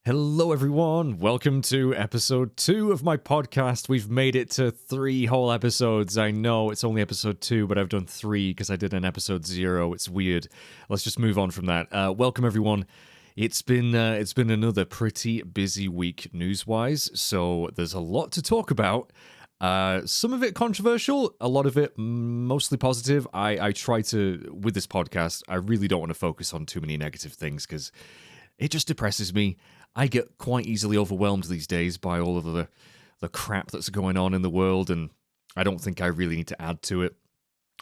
Hello, everyone. Welcome to episode 2 of my podcast. We've made it to 3 whole episodes. I know it's only episode 2, but I've done 3 because I did an episode 0. It's weird. Let's just move on from that. Welcome, everyone. It's been another pretty busy week news-wise, so there's a lot to talk about. Some of it controversial, a lot of it mostly positive. I try to, with this podcast, I really don't want to focus on too many negative things because it just depresses me. I get quite easily overwhelmed these days by all of the crap that's going on in the world, and I don't think I really need to add to it.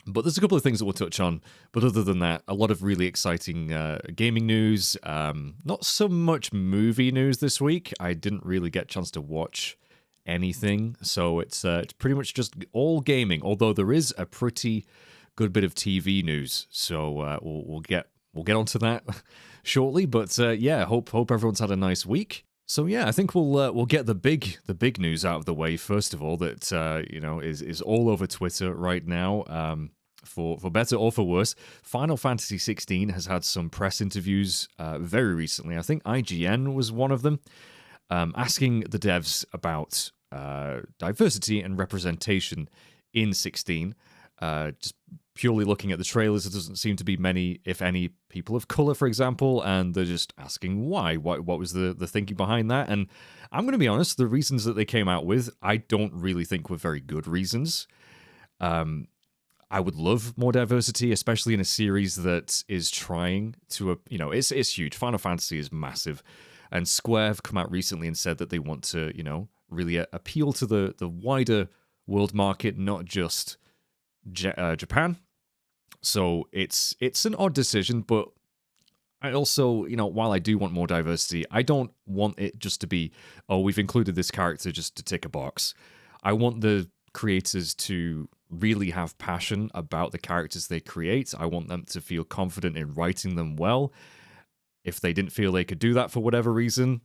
But there's a couple of things that we'll touch on. But other than that, a lot of really exciting gaming news. Not so much movie news this week. I didn't really get a chance to watch anything, so it's pretty much just all gaming. Although there is a pretty good bit of TV news, so we'll get onto that shortly. But yeah, hope everyone's had a nice week. So yeah, I think we'll get the big news out of the way first of all. That is all over Twitter right now. For better or for worse, Final Fantasy 16 has had some press interviews very recently. I think IGN was one of them, asking the devs about diversity and representation in 16. Just purely looking at the trailers, there doesn't seem to be many, if any, people of color, for example, and they're just asking why. What was the thinking behind that? And I'm going to be honest, the reasons that they came out with, I don't really think were very good reasons. I would love more diversity, especially in a series that is trying to, it's huge. Final Fantasy is massive. And Square have come out recently and said that they want to, really appeal to the wider world market, not just Japan. So it's an odd decision, but I also, while I do want more diversity, I don't want it just to be, oh, we've included this character just to tick a box. I want the creators to really have passion about the characters they create. I want them to feel confident in writing them well. If they didn't feel they could do that for whatever reason,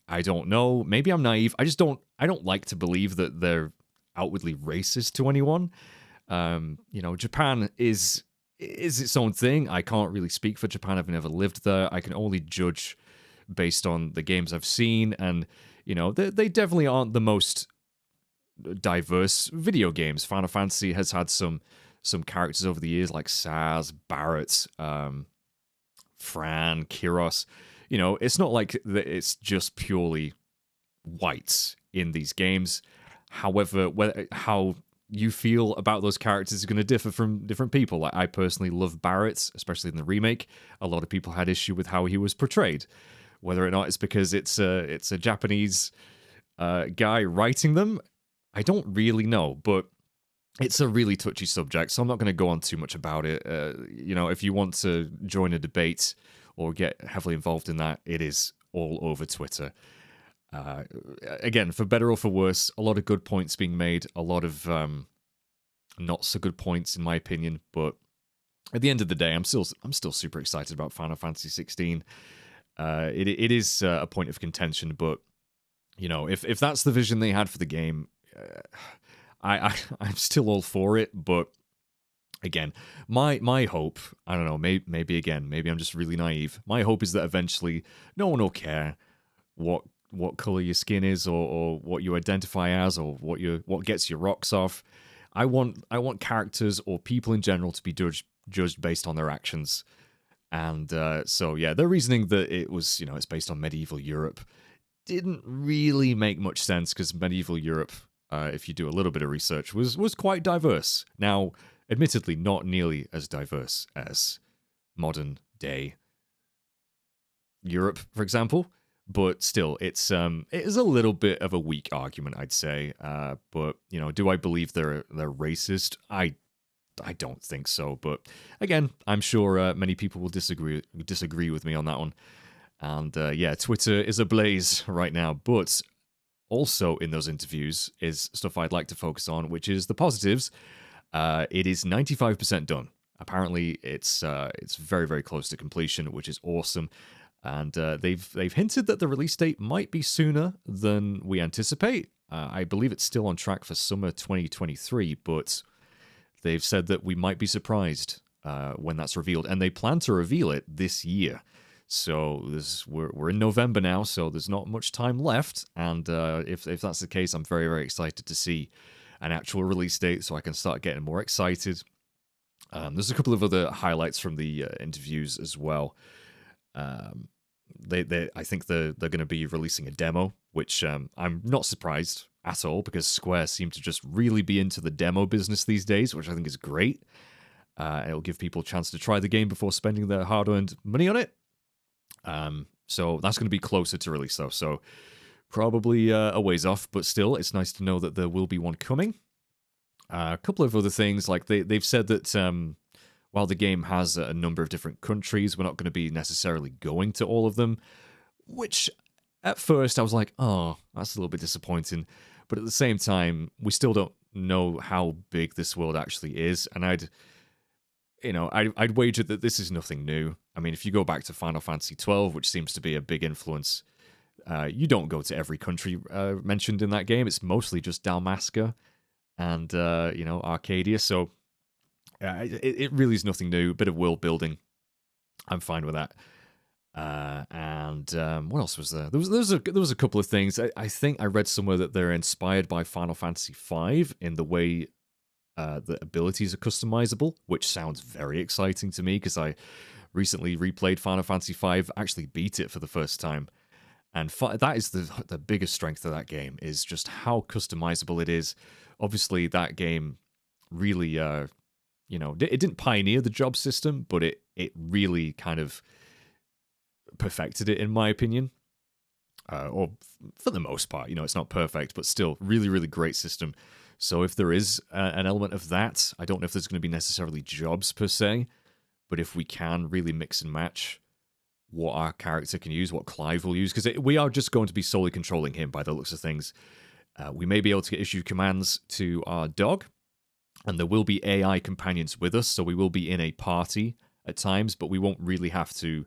I don't know. Maybe I'm naive. I don't like to believe that they're outwardly racist to anyone. Japan is its own thing. I can't really speak for Japan. I've never lived there. I can only judge based on the games I've seen, and they definitely aren't the most diverse video games. Final Fantasy has had some characters over the years like Saz, Barrett, Fran, Kiros. It's not like it's just purely whites in these games. However, how you feel about those characters is going to differ from different people. Like, I personally love Barrett, especially in the remake. A lot of people had issue with how he was portrayed. Whether or not it's because it's a Japanese guy writing them, I don't really know. But it's a really touchy subject, so I'm not going to go on too much about it. If you want to join a debate or get heavily involved in that, it is all over Twitter. Again, for better or for worse, a lot of good points being made, a lot of not so good points in my opinion, but at the end of the day, I'm still super excited about Final Fantasy 16. It is a point of contention, but if that's the vision they had for the game, I'm still all for it. But again, my hope, I don't know, maybe I'm just really naive. My hope is that eventually no one will care what color your skin is, or what you identify as, or what gets your rocks off. I want characters or people in general to be judged based on their actions. And so yeah, the reasoning that it was, it's based on medieval Europe didn't really make much sense, because medieval Europe, if you do a little bit of research, was quite diverse. Now, admittedly, not nearly as diverse as modern day Europe, for example. But still, it is a little bit of a weak argument, I'd say. But do I believe they're racist? I don't think so. But again, I'm sure many people will disagree with me on that one. And yeah, Twitter is ablaze right now. But also in those interviews is stuff I'd like to focus on, which is the positives. It is 95% done. Apparently, it's very, very close to completion, which is awesome. And they've hinted that the release date might be sooner than we anticipate. I believe it's still on track for summer 2023, but they've said that we might be surprised when that's revealed, and they plan to reveal it this year. So we're in November now, so there's not much time left. And if that's the case, I'm very, very excited to see an actual release date so I can start getting more excited. There's a couple of other highlights from the interviews as well. I think they're going to be releasing a demo, which I'm not surprised at all because Square seem to just really be into the demo business these days, which I think is great. It'll give people a chance to try the game before spending their hard-earned money on it. So that's going to be closer to release, though. So probably a ways off, but still, it's nice to know that there will be one coming. A couple of other things, like they've said that while the game has a number of different countries, we're not going to be necessarily going to all of them, which at first I was like, oh, that's a little bit disappointing. But at the same time, we still don't know how big this world actually is, and I'd wager that this is nothing new. I mean, if you go back to Final Fantasy XII, which seems to be a big influence, you don't go to every country mentioned in that game. It's mostly just Dalmasca and, Arcadia. So it really is nothing new. A bit of world building. I'm fine with that. And what else was there? There was a couple of things. I think I read somewhere that they're inspired by Final Fantasy V in the way the abilities are customizable, which sounds very exciting to me because I recently replayed Final Fantasy V, actually beat it for the first time. And that is the biggest strength of that game, is just how customizable it is. Obviously, that game really, it didn't pioneer the job system, but it really kind of perfected it, in my opinion. Or for the most part, it's not perfect, but still, really, really great system. So if there is an element of that, I don't know if there's going to be necessarily jobs per se, but if we can really mix and match what our character can use, what Clive will use, because we are just going to be solely controlling him by the looks of things. We may be able to issue commands to our dog, and there will be AI companions with us, so we will be in a party at times, but we won't really have to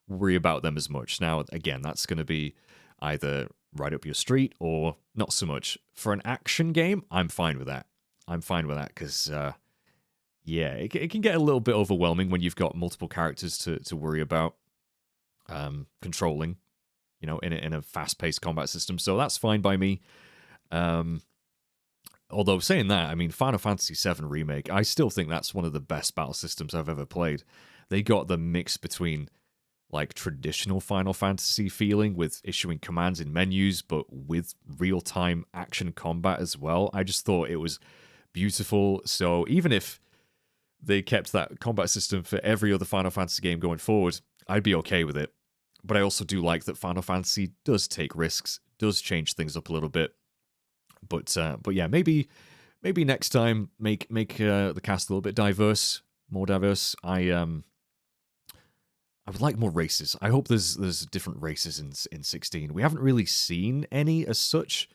worry about them as much. Now, again, that's going to be either right up your street or not so much. For an action game, I'm fine with that. Because, it can get a little bit overwhelming when you've got multiple characters to worry about controlling, in a fast-paced combat system. So that's fine by me. Although saying that, I mean, Final Fantasy VII Remake, I still think that's one of the best battle systems I've ever played. They got the mix between like traditional Final Fantasy feeling with issuing commands in menus, but with real-time action combat as well. I just thought it was beautiful. So even if they kept that combat system for every other Final Fantasy game going forward, I'd be okay with it. But I also do like that Final Fantasy does take risks, does change things up a little bit. But yeah, maybe next time make the cast a little bit more diverse. I would like more races. I hope there's different races in 16. We haven't really seen any as such,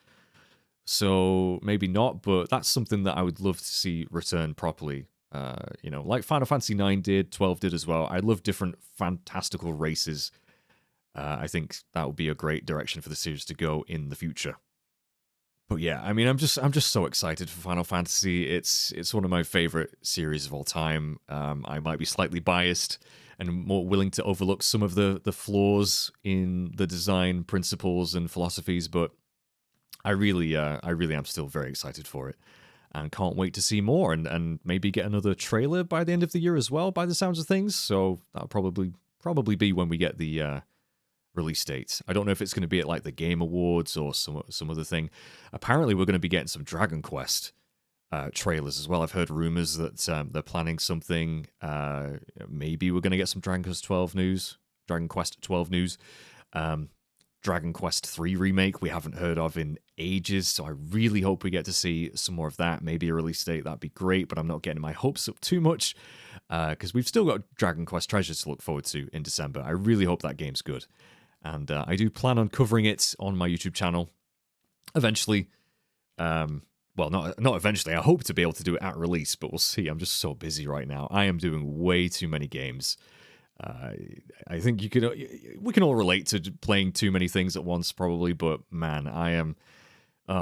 so maybe not. But that's something that I would love to see return properly. Like Final Fantasy 9 did, 12 did as well. I love different fantastical races. I think that would be a great direction for the series to go in the future. But yeah, I mean, I'm just so excited for Final Fantasy. It's one of my favorite series of all time. I might be slightly biased and more willing to overlook some of the flaws in the design principles and philosophies, but I really am still very excited for it, and can't wait to see more and maybe get another trailer by the end of the year as well, by the sounds of things. So that'll probably be when we get the release date. I don't know if it's going to be at like the Game Awards or some other thing. Apparently, we're going to be getting some Dragon Quest trailers as well. I've heard rumors that they're planning something. Maybe we're going to get some Dragon Quest 12 news. Dragon Quest 3 remake we haven't heard of in ages, so I really hope we get to see some more of that. Maybe a release date, that'd be great, but I'm not getting my hopes up too much because we've still got Dragon Quest Treasures to look forward to in December. I really hope that game's good. And I do plan on covering it on my YouTube channel eventually. Well, not eventually. I hope to be able to do it at release, but we'll see. I'm just so busy right now. I am doing way too many games. I think we can all relate to playing too many things at once, probably. But man, I am.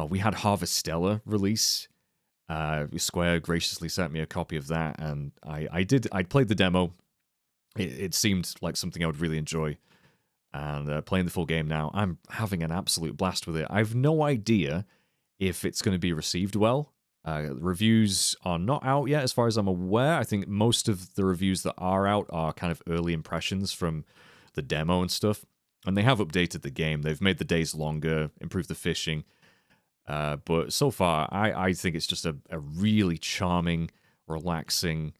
We had Harvestella release. Square graciously sent me a copy of that, and I played the demo. It seemed like something I would really enjoy. and playing the full game now. I'm having an absolute blast with it. I've no idea if it's going to be received well. Reviews are not out yet, as far as I'm aware. I think most of the reviews that are out are kind of early impressions from the demo and stuff. And they have updated the game. They've made the days longer, improved the fishing. But so far, I think it's just a really charming, relaxing,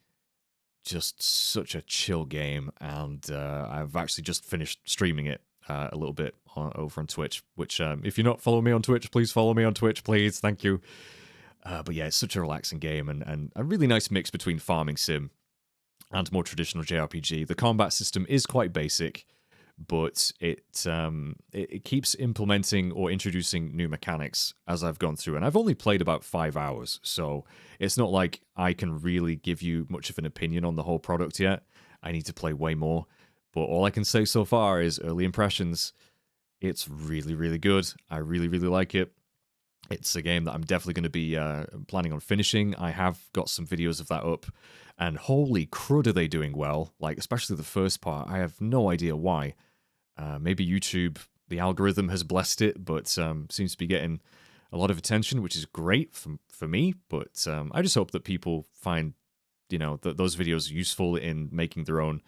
just such a chill game. And I've actually just finished streaming it a little bit over on Twitch, which if you're not following me on Twitch, please follow me on Twitch, please. Thank you. But yeah, it's such a relaxing game and a really nice mix between farming sim and more traditional JRPG. The combat system is quite basic, but it keeps implementing or introducing new mechanics as I've gone through. And I've only played about 5 hours, so it's not like I can really give you much of an opinion on the whole product yet. I need to play way more. But all I can say so far is early impressions. It's really, really good. I really, really like it. It's a game that I'm definitely going to be planning on finishing. I have got some videos of that up, and holy crud are they doing well. Like, especially the first part. I have no idea why. Maybe YouTube, the algorithm has blessed it, but seems to be getting a lot of attention, which is great for me. But I just hope that people find, those videos useful in making their own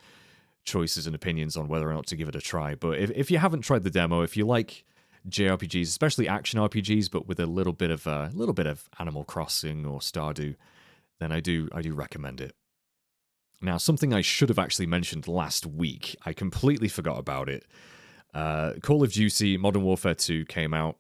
choices and opinions on whether or not to give it a try. But if you haven't tried the demo, if you like JRPGs, especially action RPGs, but with a little bit of Animal Crossing or Stardew, then I do recommend it. Now, something I should have actually mentioned last week, I completely forgot about it. Call of Duty Modern Warfare 2 came out,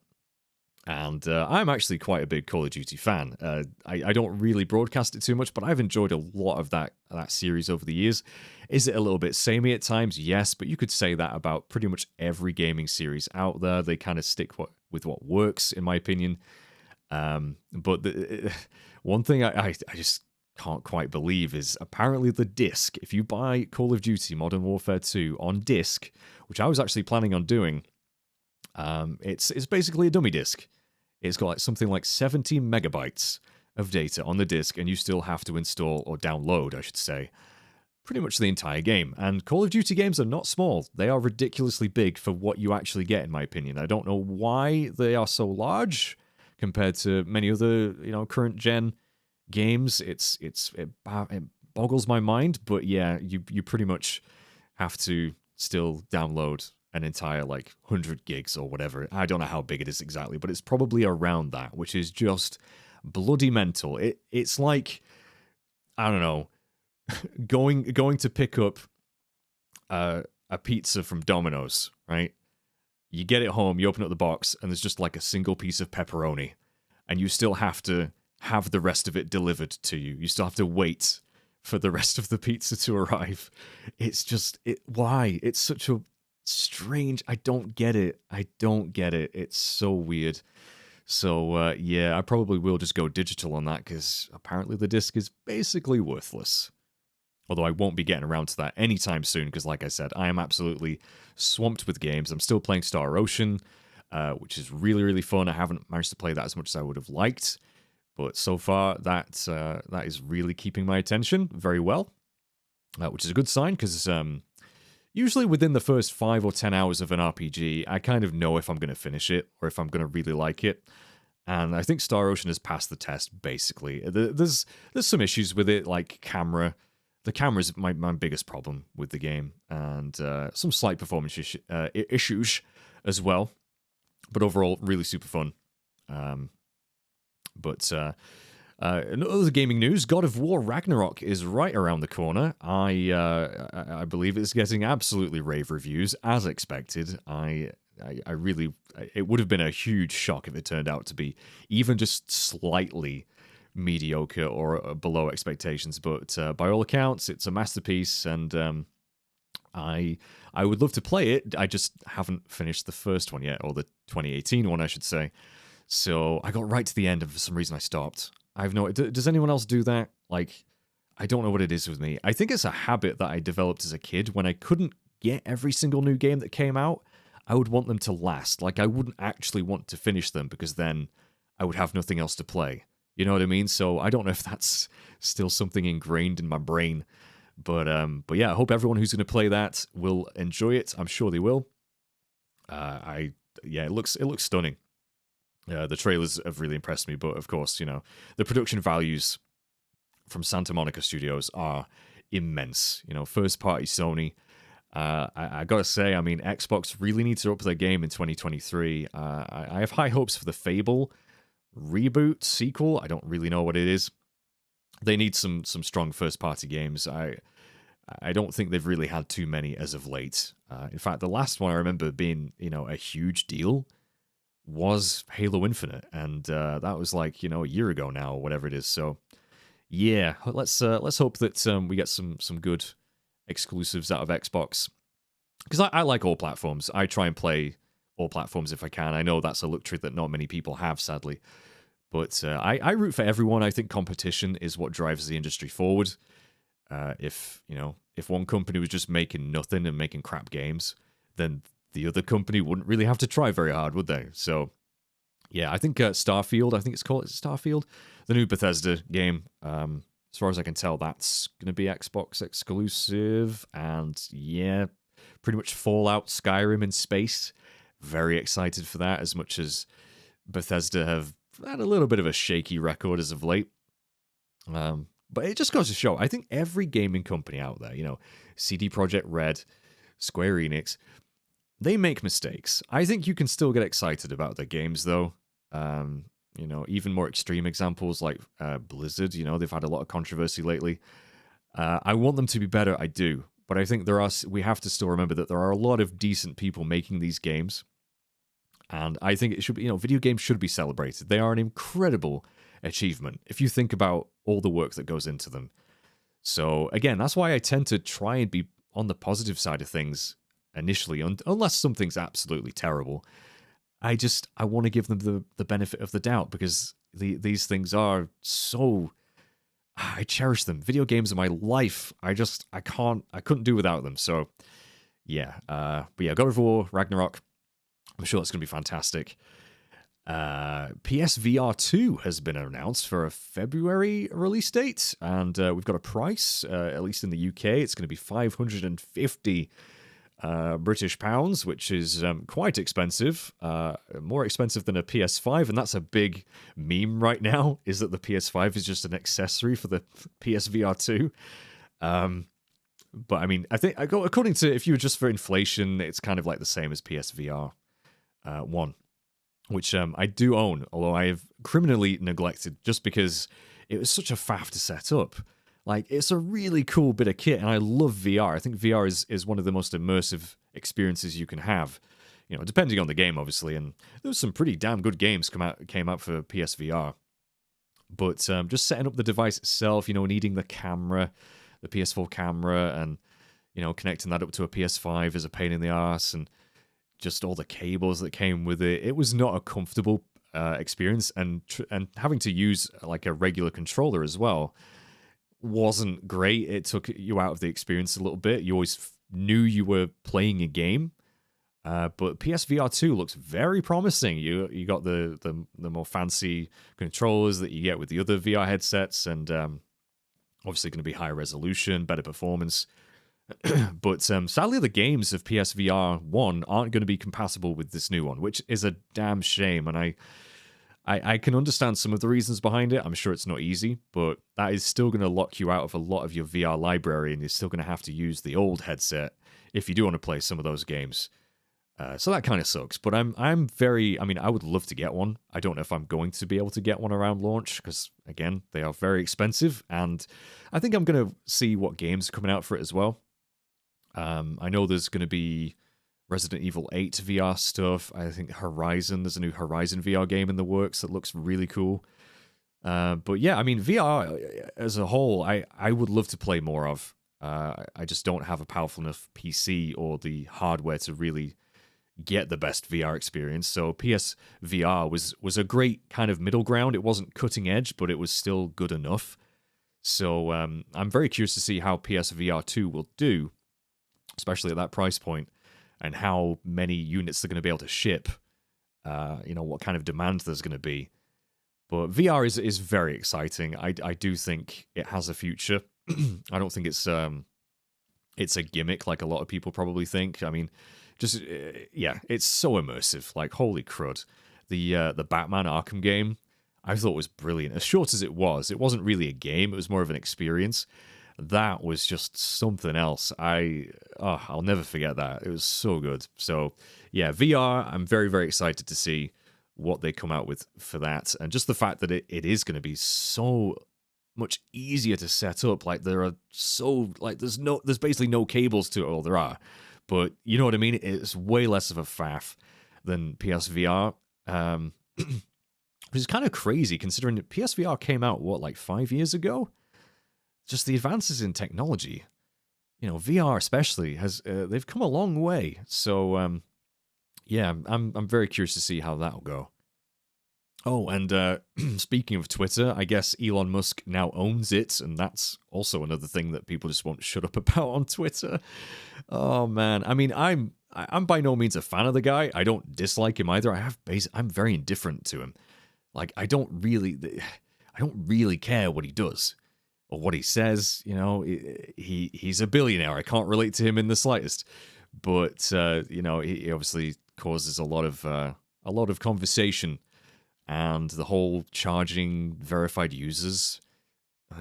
and I'm actually quite a big Call of Duty fan. I don't really broadcast it too much, but I've enjoyed a lot of that series over the years. Is it a little bit samey at times? Yes, but you could say that about pretty much every gaming series out there. They kind of stick with what works, in my opinion. But one thing I just can't quite believe is apparently the disc. If you buy Call of Duty Modern Warfare 2 on disc, which I was actually planning on doing, it's basically a dummy disc. It's got something like 70 megabytes of data on the disc, and you still have to install, or download, I should say, pretty much the entire game. And Call of Duty games are not small. They are ridiculously big for what you actually get, in my opinion. I don't know why they are so large compared to many other, current gen games. It boggles my mind, but yeah, you pretty much have to still download an entire 100 gigs or whatever. I don't know how big it is exactly, but it's probably around that, which is just bloody mental. It's like, I don't know, going to pick up a pizza from Domino's, right? You get it home, you open up the box, and there's just a single piece of pepperoni, and you still have to have the rest of it delivered to you. You still have to wait for the rest of the pizza to arrive. It's just, why? It's such a strange, I don't get it. It's so weird. So, yeah, I probably will just go digital on that, because apparently the disc is basically worthless. Although I won't be getting around to that anytime soon, because like I said, I am absolutely swamped with games. I'm still playing Star Ocean, which is really, really fun. I haven't managed to play that as much as I would have liked, but so far that is really keeping my attention very well, which is a good sign, because usually within the first 5 or 10 hours of an RPG, I kind of know if I'm going to finish it or if I'm going to really like it. And I think Star Ocean has passed the test, basically. There's some issues with it, like camera. The camera's my biggest problem with the game, and some slight performance issues as well. But overall, really super fun. But in other gaming news, God of War Ragnarok is right around the corner. I believe it's getting absolutely rave reviews, as expected. I really, it would have been a huge shock if it turned out to be even just slightly mediocre or below expectations, but by all accounts it's a masterpiece, and I would love to play it. I just haven't finished the first one yet, or the 2018 one I should say. So I got right to the end, and for some reason I stopped. I have no, does anyone else do that? I don't know what it is with me. I think it's a habit that I developed as a kid. When I couldn't get every single new game that came out, I would want them to last. I wouldn't actually want to finish them, because then I would have nothing else to play. You know what I mean? So I don't know if that's still something ingrained in my brain. But yeah, I hope everyone who's going to play that will enjoy it. I'm sure they will. I yeah, it looks stunning. The trailers have really impressed me, but of course, the production values from Santa Monica Studios are immense. First party Sony. I gotta say, I mean, Xbox really needs to up their game in 2023. I have high hopes for the Fable reboot sequel. I don't really know what it is. They need some strong first party games. I don't think they've really had too many as of late. In fact, the last one I remember being a huge deal was Halo Infinite, and that was like a year ago now or whatever it is. So yeah, let's hope that we get some good exclusives out of Xbox, because I like all platforms. I try and play all platforms if I can. I know that's a luxury that not many people have, sadly. But I root for everyone. I think competition is what drives the industry forward. If one company was just making nothing and making crap games, then the other company wouldn't really have to try very hard, would they? So yeah, I think Starfield, I think it's called Starfield, the new Bethesda game. As far as I can tell, that's going to be Xbox exclusive. And yeah, pretty much Fallout, Skyrim in space. Very excited for that, as much as Bethesda have had a little bit of a shaky record as of late. But it just goes to show, I think every gaming company out there, CD Projekt Red, Square Enix, they make mistakes. I think you can still get excited about their games, though. Even more extreme examples like Blizzard, they've had a lot of controversy lately. I want them to be better, I do. But I think we have to still remember that there are a lot of decent people making these games. And I think it should be, video games should be celebrated. They are an incredible achievement if you think about all the work that goes into them. So again, that's why I tend to try and be on the positive side of things initially, unless something's absolutely terrible. I want to give them the benefit of the doubt, because these things are so... I cherish them. Video games are my life. I couldn't do without them. So yeah, but yeah, God of War, Ragnarok, I'm sure that's going to be fantastic. PSVR 2 has been announced for a February release date, and we've got a price, at least in the UK. It's going to be 550 British pounds, which is quite expensive, more expensive than a PS5, and that's a big meme right now, is that the PS5 is just an accessory for the PSVR 2. But I mean, I think, according to, if you adjust for inflation, it's kind of like the same as PSVR 1, which I do own, although I have criminally neglected just because it was such a faff to set up. Like, it's a really cool bit of kit, and I love VR. I think VR is one of the most immersive experiences you can have, depending on the game, obviously. And there was some pretty damn good games came out for PSVR. But just setting up the device itself, needing the camera, the PS4 camera, and, connecting that up to a PS5 is a pain in the arse, and just all the cables that came with it. It was not a comfortable experience, and having to use like a regular controller as well wasn't great. It took you out of the experience a little bit. You always knew you were playing a game. But PSVR 2 looks very promising. You got the more fancy controllers that you get with the other VR headsets, and obviously going to be higher resolution, better performance. But sadly, the games of PSVR 1 aren't going to be compatible with this new one, which is a damn shame. And I can understand some of the reasons behind it. I'm sure it's not easy, but that is still going to lock you out of a lot of your VR library, and you're still going to have to use the old headset if you do want to play some of those games. So that kind of sucks. But I'm very... I mean, I would love to get one. I don't know if I'm going to be able to get one around launch, because, again, they are very expensive, and I think I'm going to see what games are coming out for it as well. I know there's going to be Resident Evil 8 VR stuff. I think there's a new Horizon VR game in the works that looks really cool. But yeah, I mean, VR as a whole, I would love to play more of. I just don't have a powerful enough PC or the hardware to really get the best VR experience. So PSVR was a great kind of middle ground. It wasn't cutting edge, but it was still good enough. So I'm very curious to see how PSVR 2 will do, especially at that price point, and how many units they're going to be able to ship, what kind of demand there's going to be. But VR is very exciting. I do think it has a future. I don't think it's a gimmick like a lot of people probably think. I mean, just yeah, it's so immersive. Like holy crud, the Batman Arkham game I thought was brilliant. As short as it wasn't really a game. It was more of an experience. That was just something else. I'll never forget that. It was so good. So yeah, VR. I'm very very excited to see what they come out with for that, and just the fact that it is going to be so much easier to set up. Like there's basically no cables to it. Well, there are, but you know what I mean. It's way less of a faff than PSVR, which is kind of crazy considering that PSVR came out like 5 years ago. Just the advances in technology, VR especially has they've come a long way. So yeah, I'm very curious to see how that'll go. Oh, and speaking of Twitter, I guess Elon Musk now owns it, and that's also another thing that people just won't shut up about on Twitter. Oh man, I mean, I'm by no means a fan of the guy. I don't dislike him either. I'm very indifferent to him. Like I don't really care what he does or what he says. He's a billionaire. I can't relate to him in the slightest. But he obviously causes a lot of conversation. And the whole charging verified users,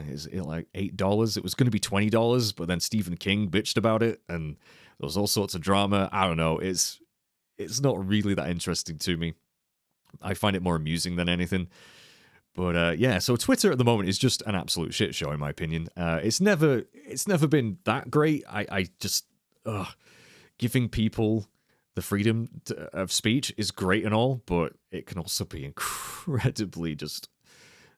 is it like $8? It was going to be $20, but then Stephen King bitched about it, and there was all sorts of drama. I don't know. It's not really that interesting to me. I find it more amusing than anything. But yeah, so Twitter at the moment is just an absolute shit show, in my opinion. It's never been that great. I just giving people the freedom of speech is great and all, but it can also be incredibly just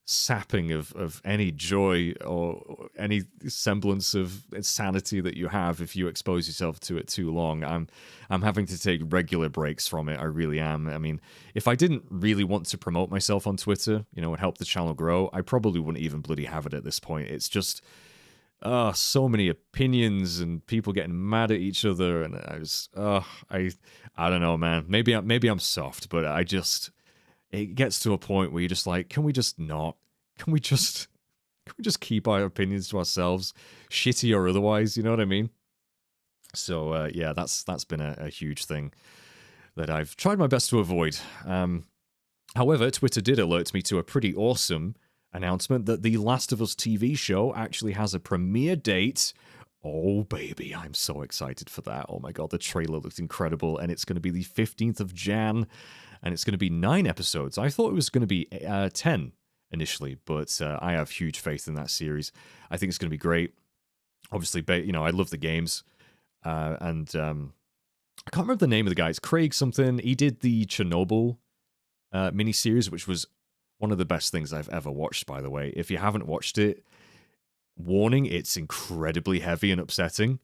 sapping of any joy or any semblance of sanity that you have if you expose yourself to it too long. I'm having to take regular breaks from it. I really am. I mean, if I didn't really want to promote myself on Twitter, and help the channel grow, I probably wouldn't even bloody have it at this point. It's just so many opinions and people getting mad at each other, and I don't know, man. Maybe I'm soft, but it gets to a point where you're just like, can we just keep our opinions to ourselves, shitty or otherwise? You know what I mean? So yeah, that's been a huge thing that I've tried my best to avoid. However, Twitter did alert me to a pretty awesome announcement that the Last of Us TV show actually has a premiere date. Oh, baby, I'm so excited for that. Oh my god, the trailer looks incredible, and it's going to be the 15th of Jan, and it's going to be 9 episodes. I thought it was going to be 10 initially, but I have huge faith in that series. I think it's going to be great. Obviously, I love the games, and I can't remember the name of the guy. It's Craig something. He did the Chernobyl miniseries, which was one of the best things I've ever watched, by the way. If you haven't watched it, warning, it's incredibly heavy and upsetting,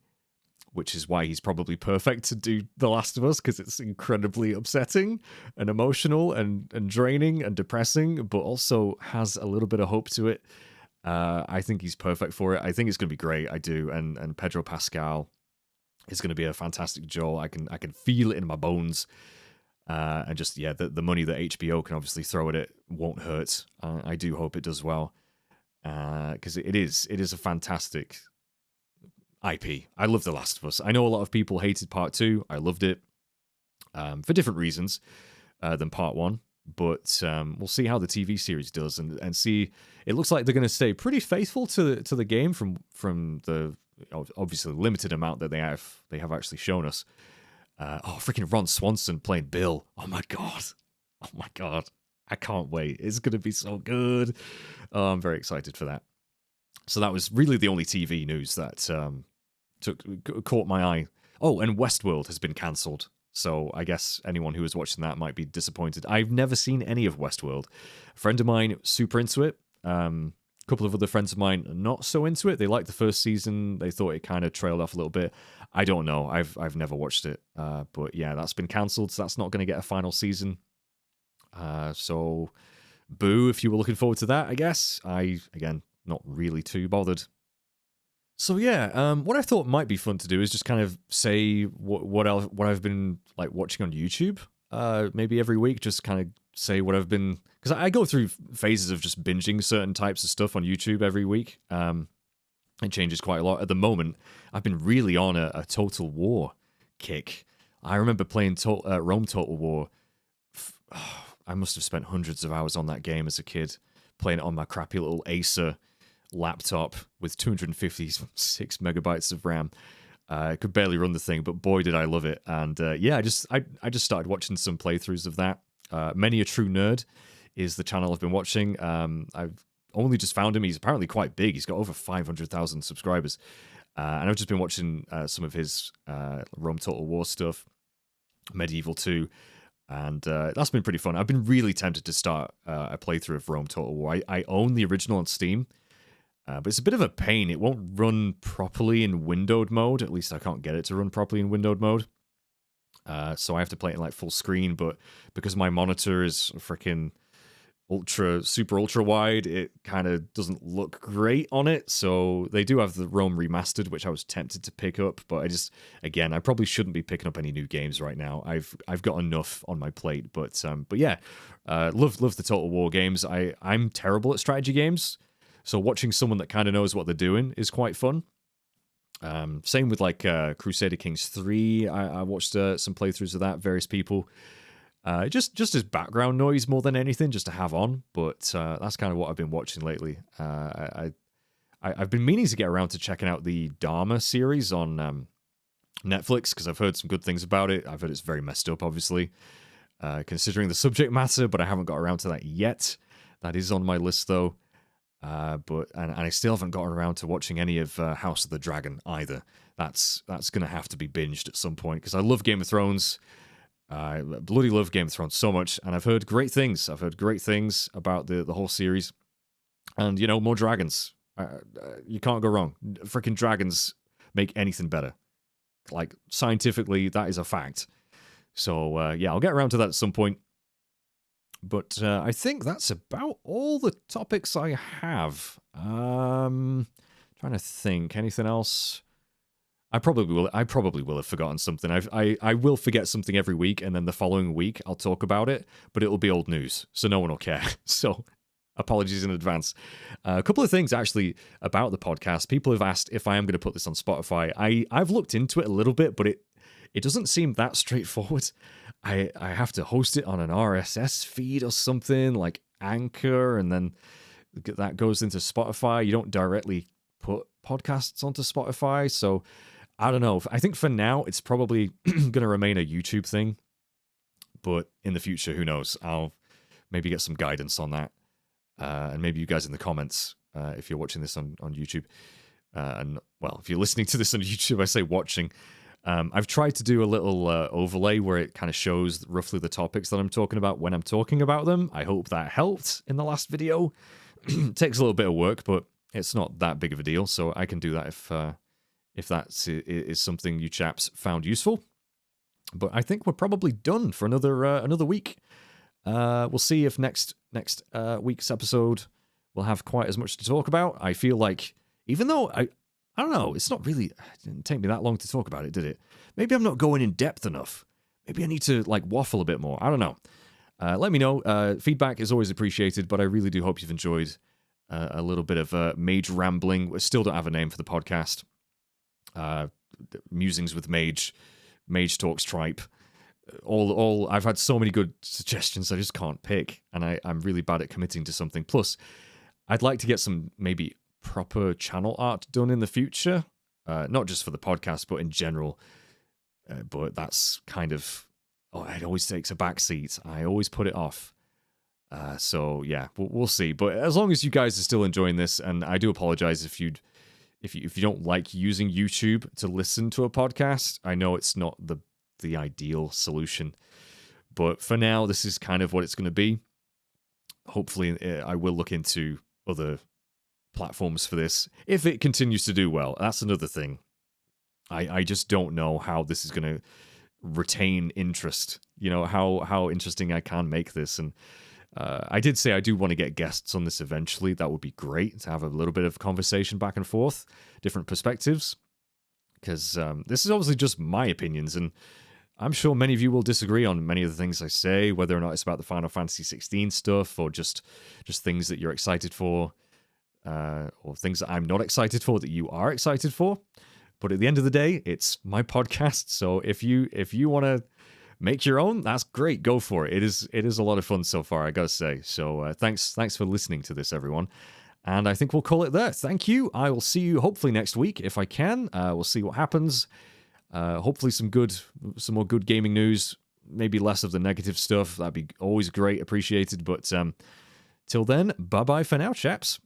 which is why he's probably perfect to do The Last of Us, because it's incredibly upsetting and emotional and draining and depressing, but also has a little bit of hope to it. I think he's perfect for it. I think it's going to be great. I do. And Pedro Pascal is going to be a fantastic Joel. I can feel it in my bones. And just, yeah, the money that HBO can obviously throw at it won't hurt. I do hope it does well, because it is a fantastic IP. I love The Last of Us. I know a lot of people hated Part 2. I loved it for different reasons than Part 1. But we'll see how the TV series does, and see. It looks like they're going to stay pretty faithful to the game from the obviously limited amount that they have actually shown us. Freaking Ron Swanson playing Bill. Oh my god. I can't wait. It's going to be so good. I'm very excited for that. So that was really the only TV news that caught my eye. Oh, and Westworld has been cancelled. So I guess anyone who was watching that might be disappointed. I've never seen any of Westworld. A friend of mine super into it. A couple of other friends of mine not so into it. They liked the first season. They thought it kind of trailed off a little bit. I don't know. I've never watched it. But yeah, that's been cancelled. So that's not going to get a final season. So boo if you were looking forward to that, I guess. Again, not really too bothered. So yeah, what I thought might be fun to do is just kind of say what I've been like watching on YouTube. Maybe every week, just kind of say what I've been, because I go through phases of just binging certain types of stuff on YouTube every week. It changes quite a lot. At the moment, I've been really on a Total War kick. I remember playing Rome Total War. I must have spent hundreds of hours on that game as a kid, playing it on my crappy little Acer laptop with 256 megabytes of RAM. I could barely run the thing, but boy, did I love it. And yeah, I just started watching some playthroughs of that. Many a True Nerd is the channel I've been watching. I've only just found him. He's apparently quite big. He's got over 500,000 subscribers. And I've just been watching some of his Rome Total War stuff, Medieval 2, and that's been pretty fun. I've been really tempted to start a playthrough of Rome Total War. I own the original on Steam, but it's a bit of a pain. It won't run properly in windowed mode. At least I can't get it to run properly in windowed mode. So I have to play it in like full screen, but because my monitor is freaking super ultra wide, it kind of doesn't look great on it. So they do have the Rome remastered, which I was tempted to pick up, but I probably shouldn't be picking up any new games right now. I've got enough on my plate, but yeah, love the Total War games. I'm terrible at strategy games, so watching someone that kind of knows what they're doing is quite fun. Same with like Crusader Kings 3. I watched some playthroughs of that, various people. Just as background noise more than anything, just to have on. But that's kind of what I've been watching lately. I've been meaning to get around to checking out the Dharma series on Netflix because I've heard some good things about it. I've heard it's very messed up, obviously, considering the subject matter, but I haven't got around to that yet. That is on my list, though. But I still haven't gotten around to watching any of House of the Dragon either. That's going to have to be binged at some point because I love Game of Thrones. I bloody love Game of Thrones so much, and I've heard great things. I've heard great things about the whole series, and more dragons. You can't go wrong. Freaking dragons make anything better. Like scientifically, that is a fact. So yeah, I'll get around to that at some point. But I think that's about all the topics I have. Trying to think, anything else? I probably will have forgotten something. I will forget something every week, and then the following week I'll talk about it, but it'll be old news, so no one will care. So apologies in advance. A couple of things actually about the podcast. People have asked if I am going to put this on Spotify. I've looked into it a little bit, but it doesn't seem that straightforward. I have to host it on an RSS feed or something like Anchor, and then that goes into Spotify. You don't directly put podcasts onto Spotify, so I don't know. I think for now, it's probably going to remain a YouTube thing. But in the future, who knows? I'll maybe get some guidance on that. And maybe you guys in the comments, if you're watching this on YouTube. And, well, if you're listening to this on YouTube, I say watching. I've tried to do a little overlay where it kind of shows roughly the topics that I'm talking about when I'm talking about them. I hope that helped in the last video. It takes a little bit of work, but it's not that big of a deal. So I can do that if that is something you chaps found useful. But I think we're probably done for another week. We'll see if next week's episode will have quite as much to talk about. I feel like, even though I don't know, it didn't take me that long to talk about it, did it? Maybe I'm not going in depth enough. Maybe I need to like waffle a bit more. I don't know. Let me know. Feedback is always appreciated, but I really do hope you've enjoyed a little bit of mage rambling. We still don't have a name for the podcast. Musings with Mage Talks Tripe. All I've had so many good suggestions I just can't pick, and I'm really bad at committing to something. Plus, I'd like to get some maybe proper channel art done in the future, not just for the podcast, but in general. But that's kind of it always takes a backseat. I always put it off. So yeah, we'll see. But as long as you guys are still enjoying this, and I do apologize if you don't like using YouTube to listen to a podcast. I know it's not the ideal solution, but for now, this is kind of what it's going to be. Hopefully, I will look into other platforms for this if it continues to do well. That's another thing. I just don't know how this is going to retain interest. How interesting I can make this. And I did say I do want to get guests on this eventually. That would be great to have a little bit of conversation back and forth, different perspectives, because this is obviously just my opinions, and I'm sure many of you will disagree on many of the things I say, whether or not it's about the Final Fantasy 16 stuff or just things that you're excited for, or things that I'm not excited for that you are excited for. But at the end of the day, it's my podcast. So if you want to make your own, that's great. Go for it. It is a lot of fun so far, I gotta say. So thanks for listening to this, everyone. And I think we'll call it there. Thank you. I will see you hopefully next week if I can. We'll see what happens. Hopefully some more good gaming news. Maybe less of the negative stuff. That'd be always great, appreciated. But till then, bye bye for now, chaps.